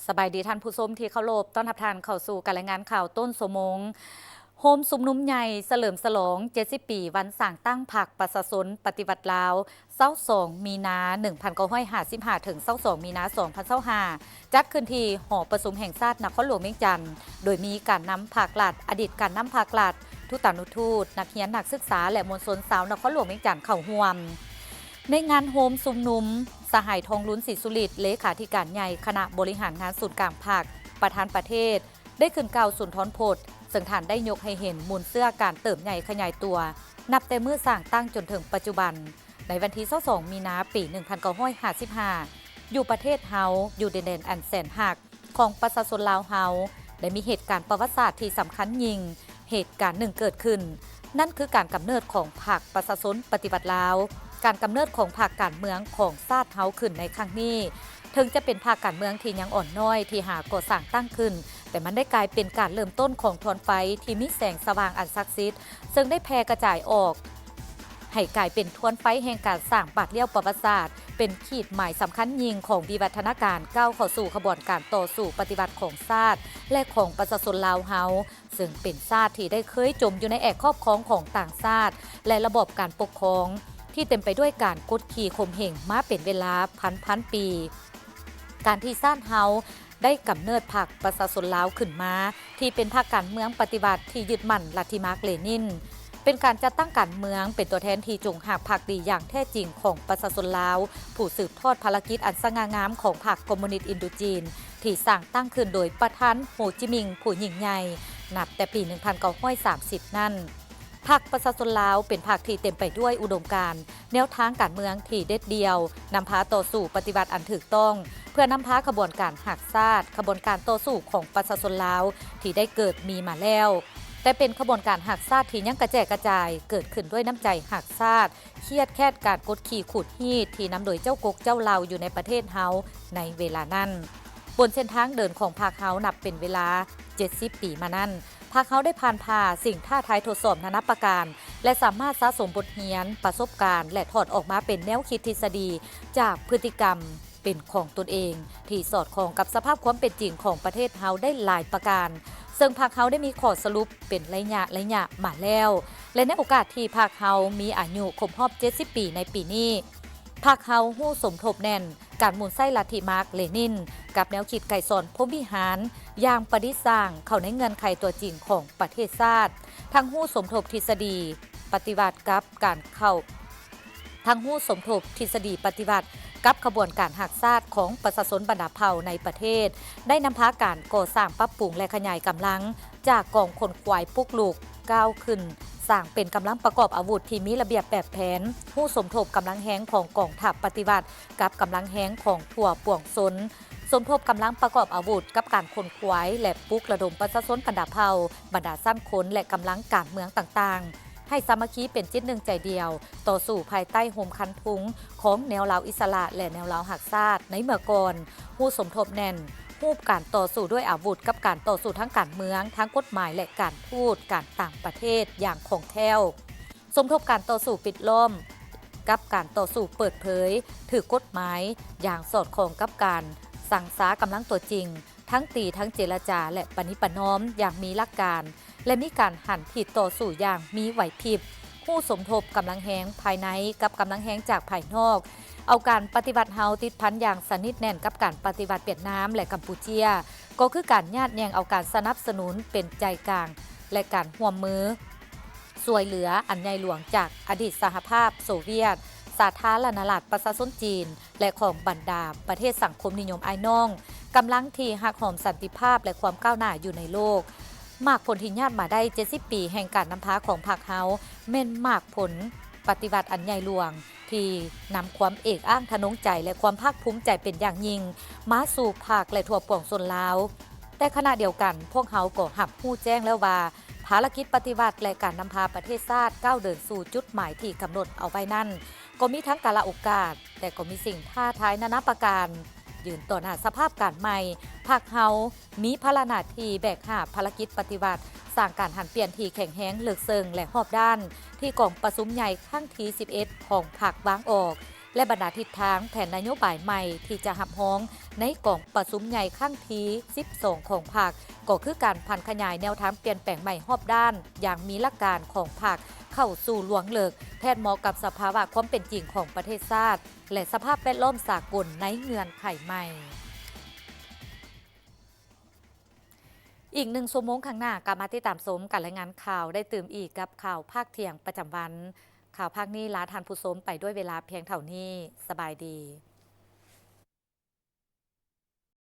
สบายดีท่านผู้ชมที่เคารพต้อนรับท่านเข้าสู่การรายงานข่าวต้นสมงโฮมสุมนุมใหญ่เฉลิมฉลอง70ปีวันสร้างตั้งพรรคประชาชนปฏิวัติลาว22มีนา1955ถึง22มีนา2025จัดขึ้นที่หอประชุมแห่งชาตินครหลวงเวียงจันทน์โดยมีการนำภาครัฐอดีตการนำภาครัฐทูตานุทูตนักเรียนนักศึกษาและมวลชนชาวนครหลวงเวียงจันทน์เข้าร่วมในงานโฮมสุมนุมสหายทองลุ้นศรีสุริตเลขาธิการใหญ่คณะบริหารงานศูนย์กลางภาคประธานประเทศได้ขึ้นกล่าวสุนทรพจน์ซึ่งท่านได้ยกให้เห็นมูลเสื้อการเติบใหญ่ขยายตัวนับแต่เมื่อสร้างตั้งจนถึงปัจจุบันในวันที่22มีนาปี1955อยู่ประเทศเฮาอยู่ดินแดนอันแสนหักของประชาชนลาวเฮาได้มีเหตุการณ์ประวัติศาสตร์ที่สำคัญยิ่งเหตุการณ์หนึ่งเกิดขึ้นนั่นคือการกำเนิดของพรรคประชาชนปฏิวัติลาวการกำเนิดของพรรคการเมืองของชาติเฮาขึ้นในครั้งนี้ถึงจะเป็นพรรคการเมืองที่ยังอ่อนน้อยที่หาก่อสร้างตั้งขึ้นแต่มันได้กลายเป็นการเริ่มต้นของทวนไฟที่มีแสงสว่างอันศักดิ์สิทธิ์ซึ่งได้แพร่กระจายออกให้กลายเป็นทวนไฟแห่งการสร้างบาดเลี้ยวประวัติศาสตร์เป็นขีดหมายสำคัญยิ่งของวิวัฒนาการก้าวเข้าสู่ขบวนการต่อสู้ปฏิวัติของชาติและของประชาชนลาวเฮาซึ่งเป็นชาติที่ได้เคยจมอยู่ในแอกครอบครองของต่างชาติและระบบการปกครองที่เต็มไปด้วยการกดขี่ข่มเหงมาเป็นเวลาพันปีการที่ชาติเฮาได้กำเนิดพรรคประชาชนลาวขึ้นมาที่เป็นพรรคการเมืองปฏิวัติที่ยึดมั่นลัทธิมาร์กเลนินเป็นการจัดตั้งการเมืองเป็นตัวแทนที่จงหักภักดีอย่างแท้จริงของประชาชนลาวผู้สืบทอดภารกิจอันสง่างามของพรรคคอมมิวนิสต์อินโดจีนที่สร้างตั้งขึ้นโดยประธานโฮจิมินห์ผู้ยิ่งใหญ่นับแต่ปี 1930 นั่นพรรคประชาชนลาวเป็นพรรคที่เต็มไปด้วยอุดมการณ์แนวทางการเมืองที่เด็ดเดียวนำพาต่อสู่ปฏิวัติอันถูกต้องเพื่อนำพาขบวนการหักชาติขบวนการต่อสู้ของประชาชนลาวที่ได้เกิดมีมาแล้วแต่เป็นขบวนการหักชาติที่ยังกระแจกระจายเกิดขึ้นด้วยน้ำใจหักชาติเครียดแค้นการกดขี่ขูดหีดที่นำโดยเจ้ากกเจ้าเลาอยู่ในประเทศเฮาในเวลานั้นบนเส้นทางเดินของพรรคเฮานับเป็นเวลา70ปีมานั้นพรรคเฮาได้ผ่านพาสิ่งท้าทายทดสอบนานาประการและสามารถสะสมบทเรียนประสบการณ์และถอดออกมาเป็นแนวคิดทฤษฎีจากพฤติกรรมเป็นของตนเองที่สอดคล้องกับสภาพความเป็นจริงของประเทศเฮาได้หลายประการซึ่งพรรคเฮาได้มีข้อสรุปเป็นระยะมาแล้วและในโอกาสที่พรรคเฮามีอายุครบรอบ70ปีในปีนี้พรรคเฮาฮู้สมทบแน่นการหมุนไส้ลัทธิมาร์กเลนินกับแนวคิดไก่สอนพรหมวิหารอย่างประดิษฐ์สร้างเข้าในเงื่อนไขตัวจริงของประเทศชาติทั้งฮู้สมทบทฤษฎีปฏิวัติกับการเข้าทั้งฮู้สมทบทฤษฎีปฏิวัติกับขบวนการหักชาติของประชาชนบรรดาเผ่าในประเทศได้นำพาการก่อสร้างปรับปรุงและขยายกำลังจากกองคนควายปุกลูกก้าวขึ้นสร้างเป็นกำลังประกอบอาวุธที่มีระเบียบแบบแผนผู้สมทบกำลังแห้งของกองทัพปฏิวัติกับกำลังแห้งของทั่วป่วงชนสมทบกำลังประกอบอาวุธกับการคนควายและปลุกระดมประชาชนบรรดาเผ่าบรรดาสั้นคนและกำลังการเมืองต่างๆให้สามัคคีเป็นจิตหนึ่งใจเดียวต่อสู่ภายใต้โฮมคันทุงของแนวลาวอิสระและแนวลาวหักชาติในเมื่อก่อนผู้สมทบแน่นรูปการต่อสู้ด้วยอาวุธกับการต่อสู้ทั้งการเมืองทั้งกฎหมายและการทูตการต่างประเทศอย่างคล่องแคล่วสมทบการต่อสู้ปิดล้อมกับการต่อสู้เปิดเผยถือกฎหมายอย่างสอดคล้องกับการสั่งสากำลังตัวจริงทั้งตีทั้งเจรจาและปณิประนอมอย่างมีหลักการและมีการหันผิดต่อสู้อย่างมีไหวพริบผู้สมทบกำลังแห้งภายในกับกำลังแห้งจากภายนอกเอาการปฏิวัติเฮาติดพันอย่างสนิทแน่นกับการปฏิวัติเวียดนามและกัมพูเชียก็คือการญาติแยงเอาการสนับสนุนเป็นใจกลางและการร่วมมือช่วยเหลืออันใหญ่หลวงจากอดีตสหภาพโซเวียตสาธารณรัฐประชาชนจีนและของบรรดาประเทศสังคมนิยมอ้ายน้องกำลังที่หักหอมสันติภาพและความก้าวหน้าอยู่ในโลกมากผลที่ญาติมาได้70ปีแห่งการนำพาของพรรคเฮาแม่นมากผลปฏิวัติอันใหญ่หลวงที่นำความเอกอ้างทะนงใจและความภาคภูมิใจเป็นอย่างยิ่งมาสู่ภาคและทั่วป่วงชนลาวแต่ขณะเดียวกันพวกเขาก็หับหู้แจ้งแล้วว่าภารกิจปฏิวัติและการนำพาประเทศชาติก้าวเดินสู่จุดหมายที่กำหนดเอาไว้นั่นก็มีทั้งกาลโอกาสแต่ก็มีสิ่งท้าทายนานาประการยืนต่อหน้าสภาพการใหม่พรรคเฮามีภารหน้าที่แบกหาบภารกิจปฏิวัติสร้างการหันเปลี่ยนที่แข็งแรงเลือกเซิงและหอบด้านที่กองประชุมใหญ่ครั้งที่11ของพรรควางออก และบรรดาทิศทางแผนนโยบายใหม่ที่จะหับฮ้องในกล่องประชุมใหญ่ข้างที12ของพรรคก็คือการพันขยายแนวทางเปลี่ยนแปลงใหม่รอบด้านอย่างมีหลักการของพรรคเข้าสู่หลวงเลิกแทนเหมาะกับสภาวะความเป็นจริงของประเทศชาติและสภาพแวดล้อมสากลในเงื่อนไขใหม่อีก1 ชั่วโมงข้างหน้ากลับมาติดตามชมการรายงานข่าวได้ตื่มอีกกับข่าวภาคเที่ยงประจำวันข่าวภาคนี้ลาทานผู้ชมไปด้วยเวลาเพียงเท่านี้สบายดี